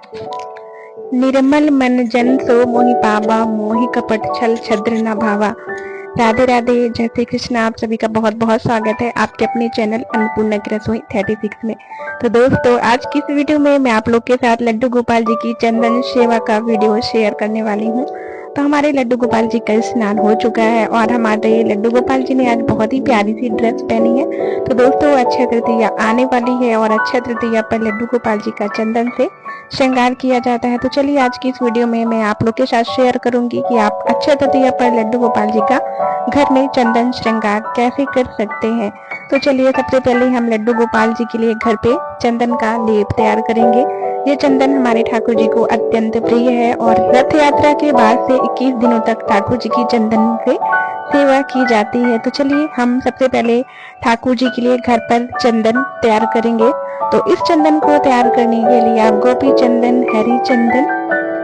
निर्मल मन जन सो मोहि पावा, मोहि कपट छल छद्र न भावा। राधे राधे, जय श्री कृष्ण। आप सभी का बहुत बहुत स्वागत है आपके अपने चैनल अन्नपूर्णा की रसोई 36 में। तो दोस्तों, आज की इस वीडियो में मैं आप लोग के साथ लड्डू गोपाल जी की चंदन सेवा का वीडियो शेयर करने वाली हूँ। तो हमारे लड्डू गोपाल जी का स्नान हो चुका है और हमारे लड्डू गोपाल जी ने आज बहुत ही प्यारी सी ड्रेस पहनी है। तो दोस्तों, अक्षय तृतीया आने वाली है और अक्षय तृतीया पर लड्डू गोपाल जी का चंदन से श्रृंगार किया जाता है। तो चलिए, आज की इस वीडियो में मैं आप लोग के साथ शेयर करूंगी कि आप अक्षय तृतीया पर लड्डू गोपाल जी का घर में चंदन श्रृंगार कैसे कर सकते हैं। तो चलिए, सबसे पहले हम लड्डू गोपाल जी के लिए घर पे चंदन का लेप तैयार करेंगे। ये चंदन हमारे ठाकुर जी को अत्यंत प्रिय है और रथ यात्रा के बाद से 21 दिनों तक ठाकुर जी की चंदन से सेवा की जाती है। तो चलिए, हम सबसे पहले ठाकुर जी के लिए घर पर चंदन तैयार करेंगे। तो इस चंदन को तैयार करने के लिए आप गोपी चंदन, हरी चंदन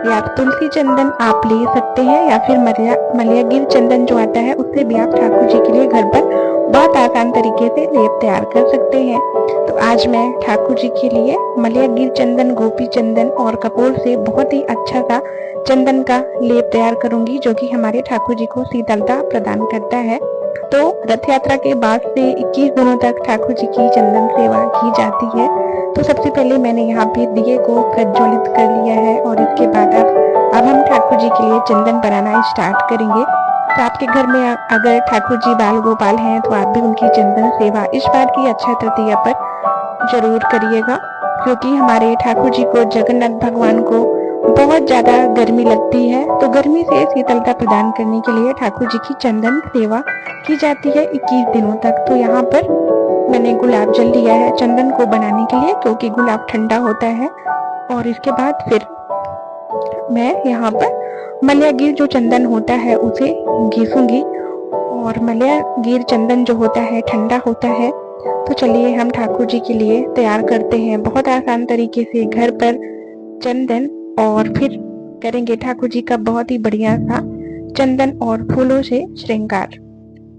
या तुलसी चंदन आप ले सकते हैं, या फिर मलयागिर चंदन जो आता है उससे भी आप ठाकुर जी के लिए घर पर बहुत आसान तरीके से लेप तैयार कर सकते हैं। तो आज मैं ठाकुर जी के लिए मलयागिर चंदन, गोपी चंदन और कपूर से बहुत ही अच्छा सा चंदन का लेप तैयार करूंगी, जो कि हमारे ठाकुर जी को शीतलता प्रदान करता है। तो रथ यात्रा के बाद से 21 दिनों तक ठाकुर जी की चंदन सेवा की जाती है। तो सबसे पहले मैंने यहाँ पे दिए को प्रज्वलित कर लिया है और इसके बाद अब हम ठाकुर जी के लिए चंदन बनाना स्टार्ट करेंगे। तो आपके घर में अगर ठाकुर जी बाल गोपाल हैं तो आप भी उनकी चंदन सेवा इस बार की अक्षय तृतीया पर जरूर करिएगा, क्योंकि हमारे ठाकुर जी को, जगन्नाथ भगवान को बहुत ज्यादा गर्मी लगती है। तो गर्मी से शीतलता प्रदान करने के लिए ठाकुर जी की चंदन सेवा की जाती है 21 दिनों तक। तो यहाँ पर मैंने गुलाब जल लिया है चंदन को बनाने के लिए, क्योंकि गुलाब ठंडा होता है। और इसके बाद फिर मैं यहाँ पर मलयागिर जो चंदन होता है उसे घिसूंगी, और मलयागिर चंदन जो होता है ठंडा होता है। तो चलिए, हम ठाकुर जी के लिए तैयार करते हैं बहुत आसान तरीके से घर पर चंदन, और फिर करेंगे ठाकुर जी का बहुत ही बढ़िया सा चंदन और फूलों से श्रृंगार।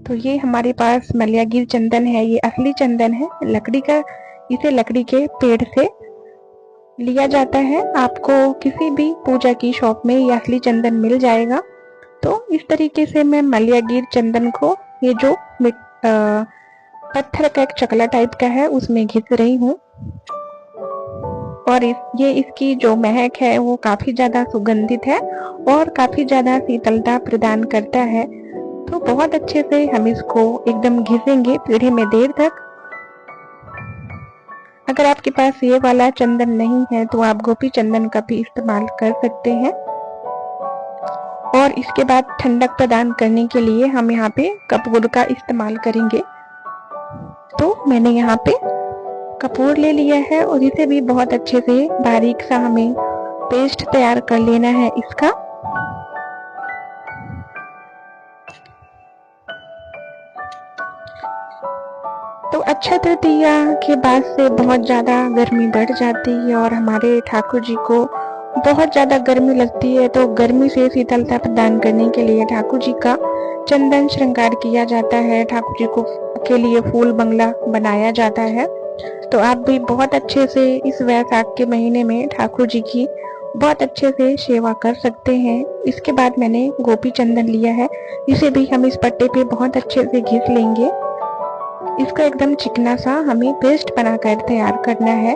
तो ये हमारे पास मलयागिर चंदन है, ये असली चंदन है लकड़ी का। इसे लकड़ी के पेड़ से लिया जाता है। आपको किसी भी पूजा की शॉप में ये असली चंदन मिल जाएगा। तो इस तरीके से मैं मलयागिर चंदन को, ये जो पत्थर का एक चकला टाइप का है, उसमें घिस रही हूँ। और ये इसकी जो महक है वो काफी ज्यादा सुगंधित है और काफी ज्यादा शीतलता प्रदान करता है। तो बहुत अच्छे से हम इसको एकदम घिसेंगे पीढ़े में देर तक। अगर आपके पास ये वाला चंदन नहीं है तो आप गोपी चंदन का भी इस्तेमाल कर सकते हैं। और इसके बाद ठंडक प्रदान करने के लिए हम यहाँ पे कपूर का इस्तेमाल करेंगे। तो मैंने यहाँ पे कपूर ले लिया है और इसे भी बहुत अच्छे से बारीक सा हमें पेस्ट तैयार कर लेना है इसका। तो अक्षय तृतीया के बाद से बहुत ज्यादा गर्मी बढ़ जाती है और हमारे ठाकुर जी को बहुत ज्यादा गर्मी लगती है। तो गर्मी से शीतलता प्रदान करने के लिए ठाकुर जी का चंदन श्रृंगार किया जाता है। ठाकुर जी को के लिए फूल बंगला बनाया जाता है। तो आप भी बहुत अच्छे से इस वैशाख के महीने में ठाकुर जी की बहुत अच्छे से सेवा कर सकते हैं। इसके बाद मैंने गोपी चंदन लिया है, इसे भी हम इस पट्टे पे बहुत अच्छे से घिस लेंगे। इसका एकदम चिकना सा हमें पेस्ट बनाकर तैयार करना है।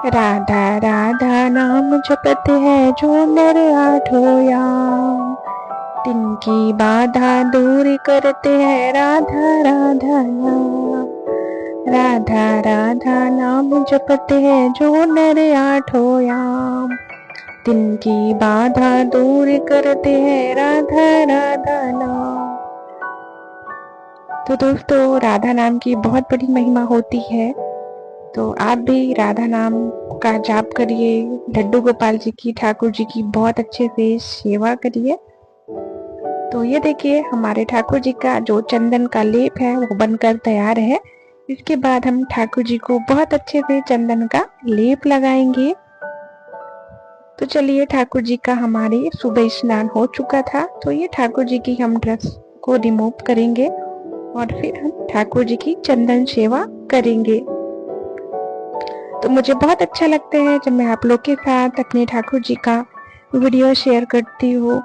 राधा राधा नाम जपते हैं जो नर आठों याम, तिनकी बाधा दूर करते हैं राधा राधा नाम। राधा राधा नाम जपते हैं जो नर आठों याम, तिनकी बाधा दूर करते हैं राधा राधा नाम। तो दोस्तों, राधा नाम की बहुत बड़ी महिमा होती है। तो आप भी राधा नाम का जाप करिए, लड्डू गोपाल जी की, ठाकुर जी की बहुत अच्छे से सेवा करिए। तो ये देखिए, हमारे ठाकुर जी का जो चंदन का लेप है वो बनकर तैयार है। इसके बाद हम ठाकुर जी को बहुत अच्छे से चंदन का लेप लगाएंगे। तो चलिए, ठाकुर जी का हमारे सुबह स्नान हो चुका था। तो ये ठाकुर जी की हम ड्रेस को रिमूव करेंगे और फिर हम ठाकुर जी की चंदन सेवा करेंगे। तो मुझे बहुत अच्छा लगता है जब मैं आप लोग के साथ अपने ठाकुर जी का वीडियो शेयर करती हूँ।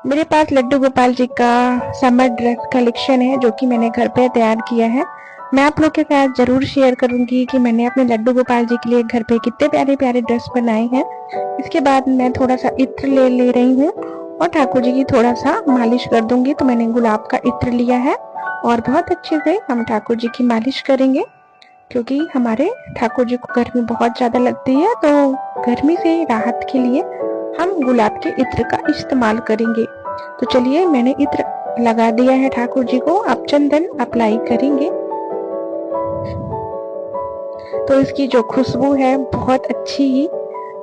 मेरे पास लड्डू गोपाल जी का समर ड्रेस कलेक्शन है जो कि मैंने घर पे तैयार किया है। मैं आप लोग के साथ जरूर शेयर करूंगी कि मैंने अपने लड्डू गोपाल जी के लिए घर पे कितने प्यारे प्यारे ड्रेस बनाए हैं। इसके बाद मैं थोड़ा सा इत्र ले रही हूँ और ठाकुर जी की थोड़ा सा मालिश कर दूंगी। तो मैंने गुलाब का इत्र लिया है और बहुत अच्छे से हम ठाकुर जी की मालिश करेंगे, क्योंकि हमारे ठाकुर जी को गर्मी बहुत ज़्यादा लगती है। तो गर्मी से राहत के लिए हम गुलाब के इत्र का इस्तेमाल करेंगे। तो चलिए, मैंने इत्र लगा दिया है ठाकुर जी को। अब चंदन अप्लाई करेंगे। तो इसकी जो खुशबू है बहुत अच्छी ही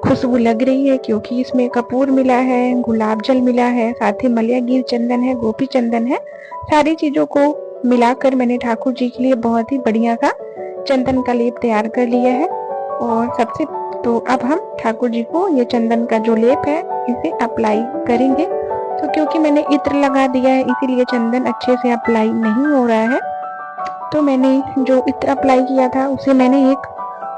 खुशबू लग रही है, क्योंकि इसमें कपूर मिला है, गुलाब जल मिला है, साथ ही मलयागीर चंदन है, गोपी चंदन है। सारी चीजों को मिलाकर मैंने ठाकुर जी के लिए बहुत ही बढ़िया सा चंदन का लेप तैयार कर लिया है। और सबसे तो अब हम ठाकुर जी को ये चंदन का जो लेप है इसे अप्लाई करेंगे। तो क्योंकि मैंने इत्र लगा दिया है इसीलिए चंदन अच्छे से अप्लाई नहीं हो रहा है। तो मैंने जो इत्र अप्लाई किया था उसे मैंने एक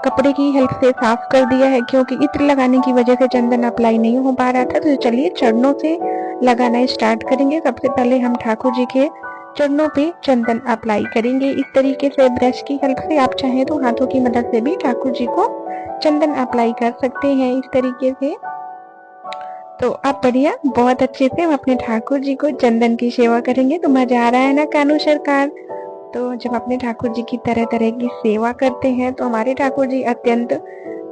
कपड़े की हेल्प से साफ कर दिया है, क्योंकि इत्र लगाने की वजह से चंदन अप्लाई नहीं हो पा रहा था। तो चलिए चरणों से लगाना स्टार्ट करेंगे। सबसे पहले हम ठाकुर जी के चरणों पे चंदन अप्लाई करेंगे इस तरीके से ब्रश की हेल्प से। आप चाहें तो हाथों की मदद से भी ठाकुर जी को चंदन अप्लाई कर सकते हैं इस तरीके से। तो आप बढ़िया बहुत अच्छे से हम अपने ठाकुर जी को चंदन की सेवा करेंगे। तो मजा आ रहा है ना कानू सरकार। तो जब अपने ठाकुर जी की तरह तरह की सेवा करते हैं तो हमारे ठाकुर जी अत्यंत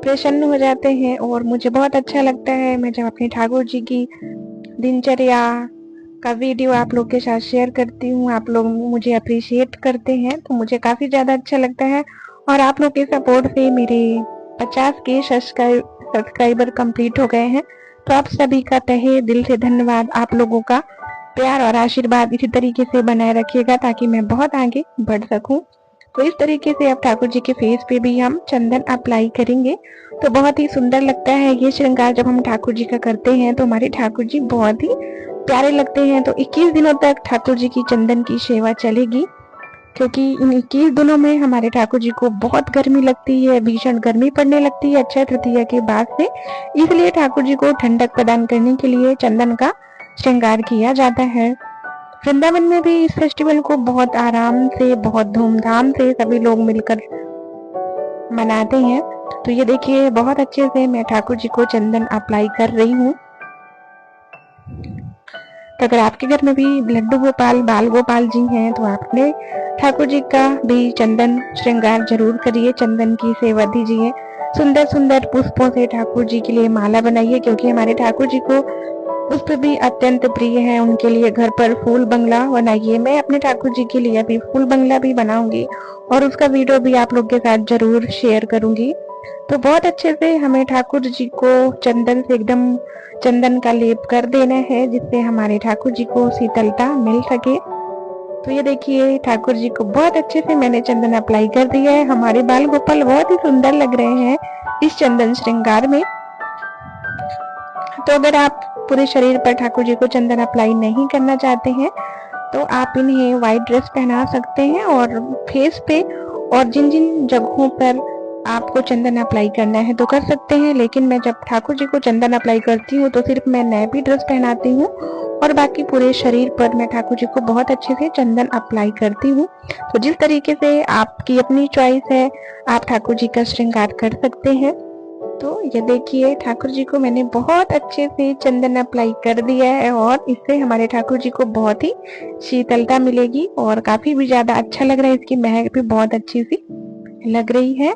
प्रसन्न हो जाते हैं और मुझे बहुत अच्छा लगता है। मैं जब अपने ठाकुर जी की दिनचर्या का वीडियो आप लोग के साथ शेयर करती हूँ, आप लोग मुझे अप्रिशिएट करते हैं तो मुझे काफी ज्यादा अच्छा लगता है। और आप लोग के सपोर्ट से मेरे 50 के सब्सक्राइबर कंप्लीट हो गए हैं। तो आप सभी का तहे दिल से धन्यवाद। आप लोगों का प्यार और आशीर्वाद इसी तरीके से बनाए रखिएगा ताकि मैं बहुत आगे बढ़ सकूं। तो इस तरीके से अब ठाकुर जी के फेस पे भी हम चंदन अप्लाई करेंगे। तो बहुत ही सुंदर लगता है ये श्रृंगार जब हम ठाकुर जी का करते हैं तो हमारे ठाकुर जी बहुत ही प्यारे लगते हैं। तो 21 दिनों तक ठाकुर जी की चंदन की सेवा चलेगी, क्योंकि इन 21 दिनों में हमारे ठाकुर जी को बहुत गर्मी लगती है, भीषण गर्मी पड़ने लगती है अक्षय तृतीया के बाद से। इसलिए ठाकुर जी को ठंडक प्रदान करने के लिए चंदन का श्रृंगार किया जाता है। वृंदावन में भी इस फेस्टिवल को बहुत आराम से, बहुत धूमधाम से सभी लोग मिलकर मनाते हैं। तो ये देखिए बहुत अच्छे से मैं ठाकुर जी को चंदन अप्लाई कर रही हूँ। तो अगर आपके घर में भी लड्डू गोपाल, बाल गोपाल जी हैं तो आपने ठाकुर जी का भी चंदन श्रृंगार जरूर करिए, चंदन की सेवा दीजिए। सुंदर सुंदर पुष्पों से ठाकुर जी के लिए माला बनाइए, क्योंकि हमारे ठाकुर जी को पुष्प भी अत्यंत प्रिय है। उनके लिए घर पर फूल बंगला बनाइए। मैं अपने ठाकुर जी के लिए अभी फूल बंगला भी बनाऊंगी और उसका वीडियो भी आप लोग के साथ जरूर शेयर करूंगी। तो बहुत अच्छे से हमें ठाकुर जी को चंदन से एकदम चंदन का लेप कर देना है, जिससे हमारे ठाकुर जी को शीतलता मिल सके। तो ये देखिए ठाकुर जी को बहुत अच्छे से मैंने चंदन अप्लाई कर दिया है। हमारे बाल गोपाल बहुत ही सुंदर लग रहे हैं इस चंदन श्रृंगार में। तो अगर आप पूरे शरीर पर ठाकुर जी को चंदन अप्लाई नहीं करना चाहते हैं तो आप इन्हें व्हाइट ड्रेस पहना सकते हैं और फेस पे और जिन जिन जगहों पर आपको चंदन अप्लाई करना है तो कर सकते हैं। लेकिन मैं जब ठाकुर जी को चंदन अप्लाई करती हूँ तो सिर्फ मैं नैपी ड्रेस पहनाती हूँ और बाकी पूरे शरीर पर मैं ठाकुर जी को बहुत अच्छे से चंदन अप्लाई करती हूँ। तो जिस तरीके से आपकी अपनी चॉइस है, आप ठाकुर जी का श्रृंगार कर सकते हैं। तो ये देखिए ठाकुर जी को मैंने बहुत अच्छे से चंदन अप्लाई कर दिया है और इससे हमारे ठाकुर जी को बहुत ही शीतलता मिलेगी और काफी भी ज्यादा अच्छा लग रहा है। इसकी महक भी बहुत अच्छी सी लग रही है।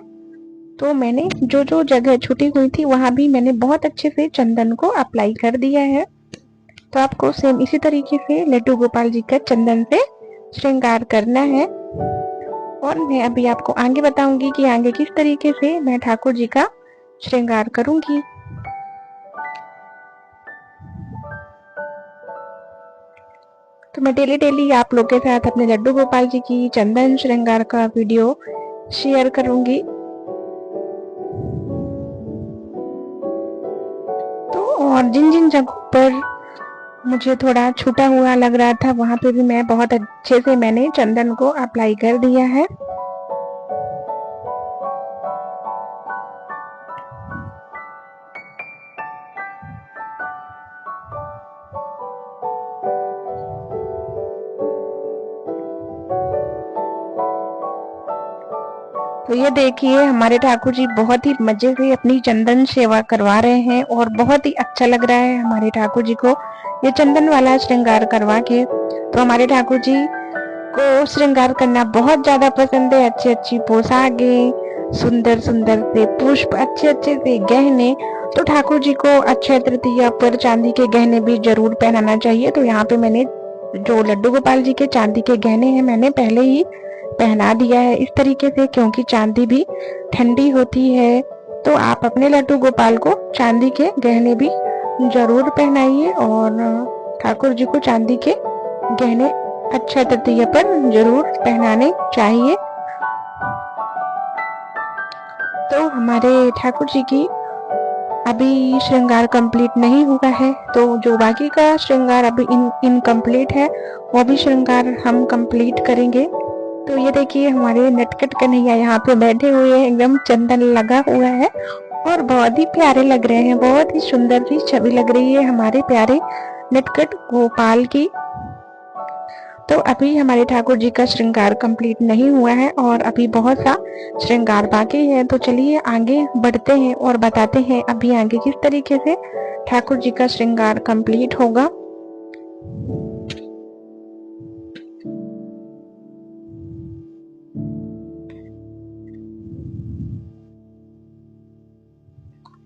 तो मैंने जो जो जगह छुटी हुई थी वहां भी मैंने बहुत अच्छे से चंदन को अप्लाई कर दिया है। तो आपको सेम इसी तरीके से लड्डू गोपाल जी का चंदन से श्रृंगार करना है। और मैं अभी आपको आगे बताऊंगी कि आगे किस तरीके से मैं ठाकुर जी का श्रृंगार करूंगी। तो मैं डेली आप लोग के साथ अपने लड्डू गोपाल जी की चंदन श्रृंगार का वीडियो शेयर करूंगी। तो और जिन जिन जगहों पर मुझे थोड़ा छूटा हुआ लग रहा था वहां पे भी मैं बहुत अच्छे से मैंने चंदन को अप्लाई कर दिया है। तो ये देखिए हमारे ठाकुर जी बहुत ही मजे से अपनी चंदन सेवा करवा रहे हैं और बहुत ही अच्छा लग रहा है हमारे ठाकुर जी को ये चंदन वाला श्रृंगार करवा के। तो हमारे ठाकुर जी को श्रृंगार करना बहुत ज्यादा पसंद है। अच्छी अच्छी पोशाकें, सुंदर सुंदर से पुष्प, अच्छे अच्छे से गहने। तो ठाकुर जी को अक्षय तृतीया पर चांदी के गहने भी जरूर पहनाना चाहिए। तो यहाँ पे मैंने जो लड्डू गोपाल जी के चांदी के गहने हैं मैंने पहले ही पहना दिया है इस तरीके से, क्योंकि चांदी भी ठंडी होती है। तो आप अपने लड्डू गोपाल को चांदी के गहने भी जरूर पहनाइए और ठाकुर जी को चांदी के गहने अक्षय तृतीया पर जरूर पहनाने चाहिए। तो हमारे ठाकुर जी की अभी श्रृंगार कंप्लीट नहीं हुआ है, तो जो बाकी का श्रृंगार अभी इनकम्प्लीट है वो भी श्रृंगार हम कंप्लीट करेंगे। तो ये देखिए हमारे नटखट कन्हैया यहाँ पे बैठे हुए हैं, एकदम चंदन लगा हुआ है और बहुत ही प्यारे लग रहे हैं। बहुत ही सुंदर सी छवि लग रही है हमारे प्यारे नटखट गोपाल की। तो अभी हमारे ठाकुर जी का श्रृंगार कंप्लीट नहीं हुआ है और अभी बहुत सा श्रृंगार बाकी है। तो चलिए आगे बढ़ते हैं और बताते हैं अभी आगे किस तरीके से ठाकुर जी का श्रृंगार कंप्लीट होगा।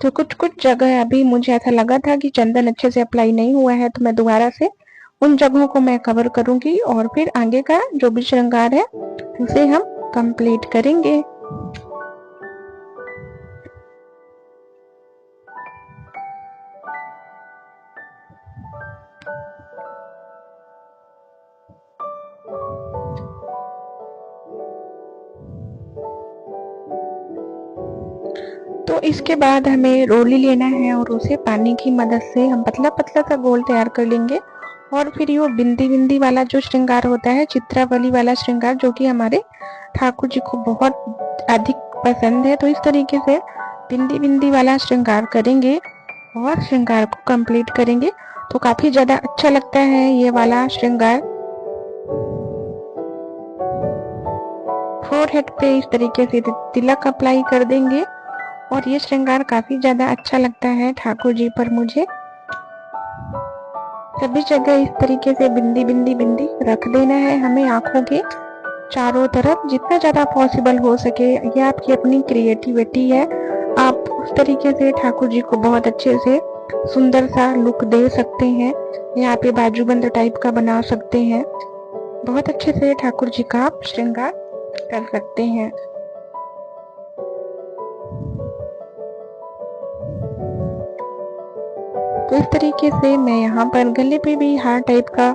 तो कुछ कुछ जगह अभी मुझे ऐसा लगा था कि चंदन अच्छे से अप्लाई नहीं हुआ है, तो मैं दोबारा से उन जगहों को मैं कवर करूंगी और फिर आगे का जो भी श्रृंगार है उसे हम कंप्लीट करेंगे। तो इसके बाद हमें रोली लेना है और उसे पानी की मदद से हम पतला पतला सा गोल तैयार कर लेंगे। और फिर ये बिंदी बिंदी वाला जो श्रृंगार होता है, चित्रावली वाला श्रृंगार, जो कि हमारे ठाकुर जी को बहुत अधिक पसंद है, तो इस तरीके से बिंदी बिंदी वाला श्रृंगार करेंगे और श्रृंगार को कंप्लीट करेंगे। तो काफी ज्यादा अच्छा लगता है ये वाला श्रृंगार। फोरहेड पे इस तरीके से तिलक अप्लाई कर देंगे और ये श्रृंगार काफी ज्यादा अच्छा लगता है ठाकुर जी पर मुझे। सभी जगह इस तरीके से बिंदी बिंदी बिंदी रख देना है हमें आंखों के चारों तरफ, जितना ज्यादा पॉसिबल हो सके। ये आपकी अपनी क्रिएटिविटी है, आप उस तरीके से ठाकुर जी को बहुत अच्छे से सुंदर सा लुक दे सकते हैं। यहाँ पे बाजूबंद टाइप का बना सकते हैं, बहुत अच्छे से ठाकुर जी का आप श्रृंगार कर सकते हैं। तो इस तरीके से मैं यहाँ पर गले पे भी हार टाइप का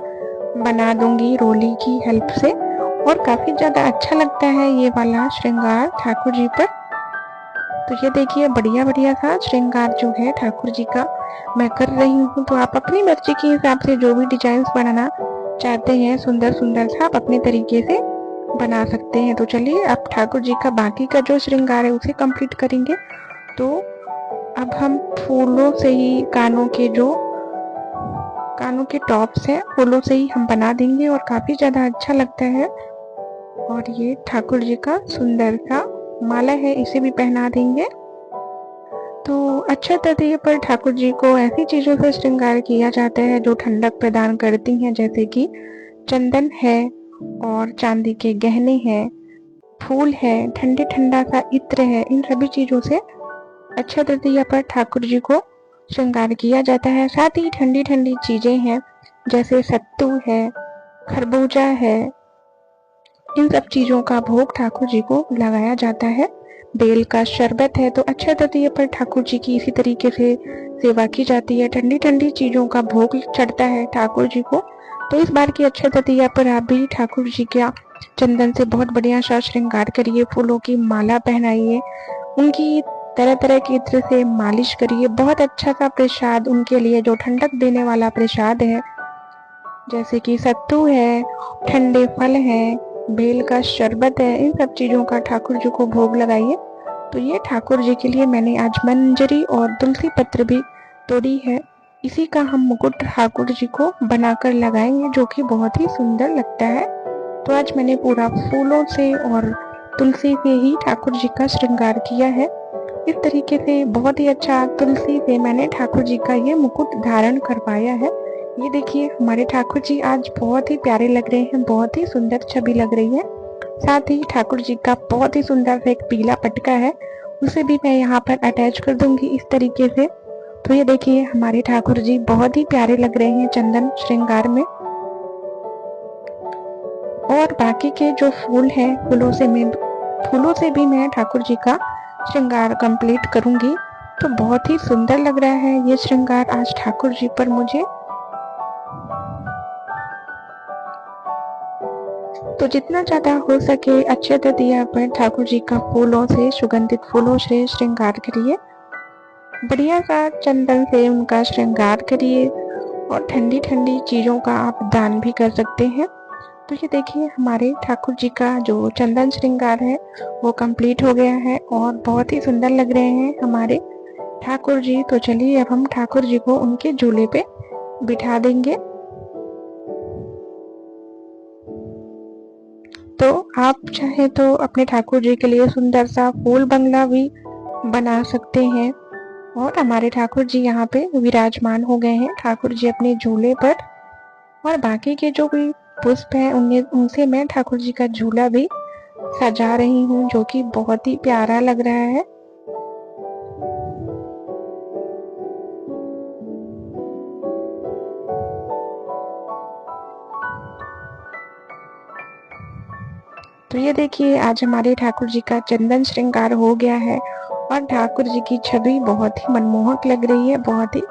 बना दूंगी रोली की हेल्प से, और काफी ज्यादा अच्छा लगता है ये वाला श्रृंगार ठाकुर जी पर। तो ये देखिए बढ़िया बढ़िया सा श्रृंगार जो है ठाकुर जी का मैं कर रही हूँ। तो आप अपनी मर्जी के हिसाब से जो भी डिजाइन बनाना चाहते हैं सुंदर सुंदर सा आप अपने तरीके से बना सकते हैं। तो चलिए अब ठाकुर जी का बाकी का जो श्रृंगार है उसे कंप्लीट करेंगे। तो अब हम फूलों से ही कानों के टॉप्स हैं, फूलों से ही हम बना देंगे और काफी ज्यादा अच्छा लगता है। और ये ठाकुर जी का सुंदर सा माला है, इसे भी पहना देंगे। तो अक्षय तृतीया पर ठाकुर जी को ऐसी चीजों से श्रृंगार किया जाता है जो ठंडक प्रदान करती हैं, जैसे कि चंदन है और चांदी के गहने हैं, फूल है, ठंडे ठंडा सा इत्र है। इन सभी चीजों से अक्षय तृतीया पर ठाकुर जी को श्रृंगार किया जाता है। साथ ही ठंडी ठंडी चीजें हैं जैसे सत्तू है, खरबूजा है, इन सब चीजों का भोग ठाकुर जी को लगाया जाता है। बेल का शरबत है। तो अक्षय तृतीया पर ठाकुर जी की इसी तरीके से सेवा की जाती है, ठंडी ठंडी चीजों का भोग चढ़ता है ठाकुर जी को। तो इस बार की अक्षय तृतीया पर आप भी ठाकुर जी का चंदन से बहुत बढ़िया सा श्रृंगार करिए, फूलों की माला पहनाइए, उनकी तरह तरह के इत्र से मालिश करिए। बहुत अच्छा सा प्रसाद उनके लिए जो ठंडक देने वाला प्रसाद है, जैसे कि सत्तू है, ठंडे फल है, बेल का शरबत है, इन सब चीजों का ठाकुर जी को भोग लगाइए। तो ये ठाकुर जी के लिए मैंने आज मंजरी और तुलसी पत्र भी तोड़ी है, इसी का हम मुकुट ठाकुर जी को बनाकर लगाएंगे, जो कि बहुत ही सुंदर लगता है। तो आज मैंने पूरा फूलों से और तुलसी से ही ठाकुर जी का श्रृंगार किया है। इस तरीके से बहुत ही अच्छा तुलसी से मैंने ठाकुर जी का ये मुकुट धारण करवाया है। ये देखिए हमारे ठाकुर जी आज बहुत ही प्यारे लग रहे हैं, बहुत ही सुंदर छवि लग रही है। साथ ही ठाकुर जी का बहुत ही सुंदर सा एक पीला पटका है, उसे भी मैं यहाँ पर अटैच कर दूंगी इस तरीके से। तो ये देखिए हमारे ठाकुर जी बहुत ही प्यारे लग रहे हैं चंदन श्रृंगार में। और बाकी के जो फूल हैं फूलों से भी मैं ठाकुर जी का श्रृंगार कंप्लीट करूंगी। तो बहुत ही सुंदर लग रहा है ये श्रृंगार आज ठाकुर जी पर मुझे। तो जितना ज्यादा हो सके अच्छे तरीके पर ठाकुर जी का फूलों से, सुगंधित फूलों से श्रृंगार करिए। बढ़िया सा चंदन से उनका श्रृंगार करिए और ठंडी ठंडी चीजों का आप दान भी कर सकते हैं। तो ये देखिए हमारे ठाकुर जी का जो चंदन श्रृंगार है वो कंप्लीट हो गया है और बहुत ही सुंदर लग रहे हैं हमारे ठाकुर जी। तो चलिए अब हम ठाकुर जी को उनके झूले पे बिठा देंगे। तो आप चाहे तो अपने ठाकुर जी के लिए सुंदर सा फूल बंगला भी बना सकते हैं। और हमारे ठाकुर जी यहाँ पे विराजमान हो गए हैं, ठाकुर जी अपने झूले पर। और बाकी के जो भी पुष्प हैं उनसे मैं ठाकुर जी का झूला भी सजा रही हूँ, जो कि बहुत ही प्यारा लग रहा है। तो ये देखिए आज हमारे ठाकुर जी का चंदन श्रृंगार हो गया है और ठाकुर जी की छवि बहुत ही मनमोहक लग रही है, बहुत ही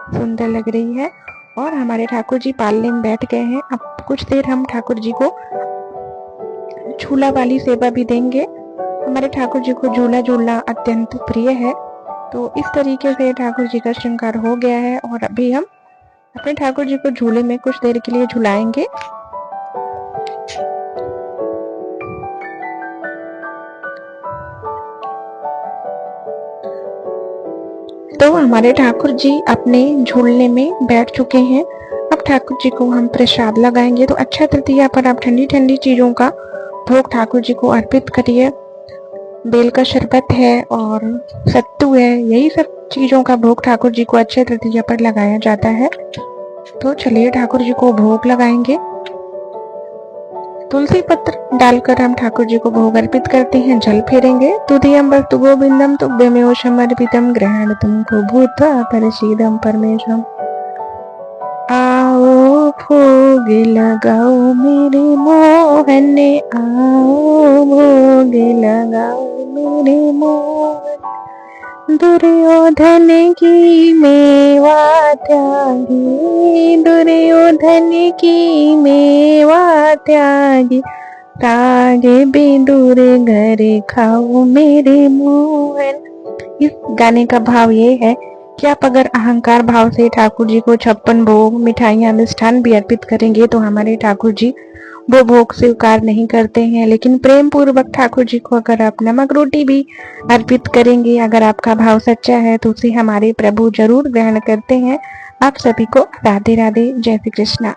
सुंदर लग रही है। और हमारे ठाकुर जी पालने में बैठ गए हैं। अब कुछ देर हम ठाकुर जी को झूला वाली सेवा भी देंगे। हमारे ठाकुर जी को झूला झूलना अत्यंत प्रिय है। तो इस तरीके से ठाकुर जी का श्रृंगार हो गया है और अभी हम अपने ठाकुर जी को झूले में कुछ देर के लिए झुलाएंगे। तो हमारे ठाकुर जी अपने झूलने में बैठ चुके हैं। अब ठाकुर जी को हम प्रसाद लगाएंगे। तो अच्छा तृतीया पर आप ठंडी ठंडी चीजों का भोग ठाकुर जी को अर्पित करिए। बेल का शरबत है और सत्तू है, यही सब चीजों का भोग ठाकुर जी को अच्छे तृतीया पर लगाया जाता है। तो चलिए ठाकुर जी को भोग लगाएंगे। तुलसी पत्र डालकर हम ठाकुर जी को भोग अर्पित करते हैं, जल फेरेंगे। तुदीयम वस्तु गोविंदम तुभ्यमेव समर्पितम ग्रहण तुमको भूत्वा परिशीदम परमेशम। आओ भोग लगाओ मेरे मोहन ने, आओ भोग लगाओ मेरे मोहन। दुर्योधन की मेवा त्यागी, दुर्योधन की मेवा त्यागी, तागे बिंदुर घर खाओ मेरे मोहन। इस गाने का भाव ये है कि आप अगर अहंकार भाव से ठाकुर जी को 56 भोग, मिठाइयाँ, मिष्ठान भी अर्पित करेंगे तो हमारे ठाकुर जी वो भोग स्वीकार नहीं करते हैं। लेकिन प्रेम पूर्वक ठाकुर जी को अगर आप नमक रोटी भी अर्पित करेंगे, अगर आपका भाव सच्चा है, तो उसे हमारे प्रभु जरूर ग्रहण करते हैं। आप सभी को राधे राधे, जय श्री कृष्णा।